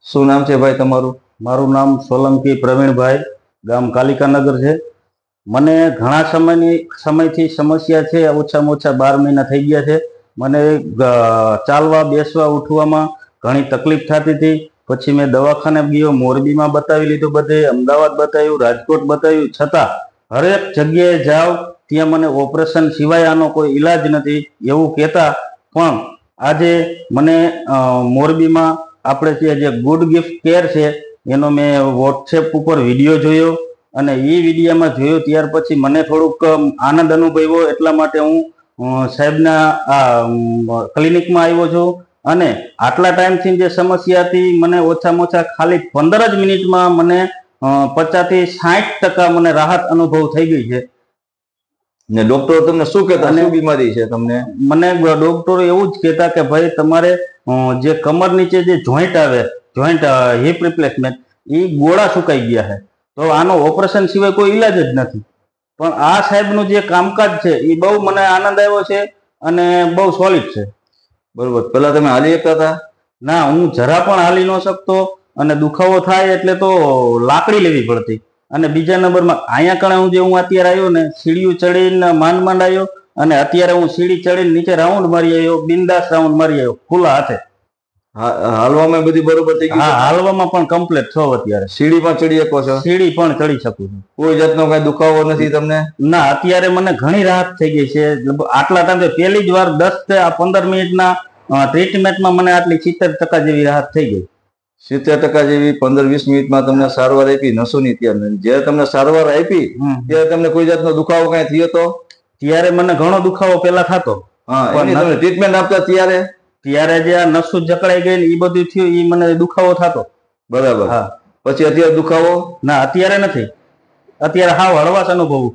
શું નામ છે ભાઈ તમારું? મારું નામ સોલંકી પ્રવીણભાઈ, ગામ કાલિકાનગર છે. મને ઘણા સમયથી સમસ્યા છે. ઓછામાં ઓછા 12 મહિના થઈ ગયા છે. મને ચાલવા બેસવા ઉઠવામાં ઘણી તકલીફ થતી હતી. પછી મેં દવાખાને ગયો, મોરબીમાં બતાવી લીધું, બધે અમદાવાદ બતાવ્યું, રાજકોટ બતાવ્યું, છતાં હરેક જગ્યાએ જાઉં ત્યાં મને ઓપરેશન સિવાય આનો કોઈ ઈલાજ નથી એવું કહેતા. પણ આજે મને મોરબીમાં આપણે ત્યાં જે ગુડ ગિફ્ટ કેર છે એનો મેં વોટ્સએપ ઉપર વિડીયો જોયો અને એ વિડીયોમાં જોયો ત્યાર પછી મને થોડુંક આનંદ અનુભવ્યો. એટલા માટે હું સાહેબના આ ક્લિનિકમાં આવ્યો છું. અને આટલા ટાઈમથી જે સમસ્યા હતી મને ઓછામાં ઓછા ખાલી 15 જ મિનિટમાં મને 50 થી 60% મને રાહત અનુભવ થઈ ગઈ છે. ને ડોક્ટરો તમને શું કહેતા? શું બીમારી છે તમને? મને ડોક્ટરો એવું જ કહેતા કે ભાઈ તમારે જે કમર નીચે જે જોઈન્ટ આવે, જોઈન્ટ હિપ રિપ્લેસમેન્ટ, એ ગોળા સુકાઈ ગયા છે, તો આનો ઓપરેશન સિવાય કોઈ ઈલાજ જ નથી. પણ આ સાહેબનું જે કામકાજ છે એ બહુ મને આનંદ આવ્યો છે અને બહુ સોલિડ છે. બરોબર. પેલા તમે હાલી શકતા હતા? ના, હું જરા પણ હાલી ન શકતો અને દુખાવો થાય એટલે તો લાકડી લેવી પડતી. અને બીજા નંબરમાં અહીંયા કણે હું અત્યારે આવ્યો ને, સીડીઓ ચડીને માંડ આવ્યો અને અત્યારે હું સીડી ચડીને નીચે રાઉન્ડ મારી આવ્યો, બિંદાસ રાઉન્ડ મારી આવ્યો ખુલ્લા હાથે. હાલવામાં બધી બરોબર થઈ ગઈ? હા, હાલવામાં પણ કમ્પ્લીટ છો. અત્યારે સીડી પણ ચડી શકો છો? સીડી પણ ચડી શકું છું. કોઈ જાતનો કઈ દુખાવો નથી તમને? ના, અત્યારે મને ઘણી રાહત થઈ ગઈ છે. આટલા ટાઈમે પહેલી જ વાર 10 થી 15 મિનિટના ટ્રીટમેન્ટમાં મને આટલી 70% જેવી રાહત થઈ ગઈ. 70% જેવી 15-20 મિનિટમાં તમને સારવાર આપી નસોની. જ્યારે તમને સારવાર આપી ત્યારે તમને કોઈ જાતનો દુખાવો કઈ થયો હતો? ત્યારે મને ઘણો દુખાવો પેલા થતો. તમને ટ્રીટમેન્ટ આપતા ત્યારે જે આ નસો જકડાઈ ગઈ ને એ બધું થયું, એ મને દુખાવો થતો. બરાબર. હા. પછી અત્યારે દુખાવો? ના, અત્યારે નથી. અત્યારે હાવ હળવાશ અનુભવું.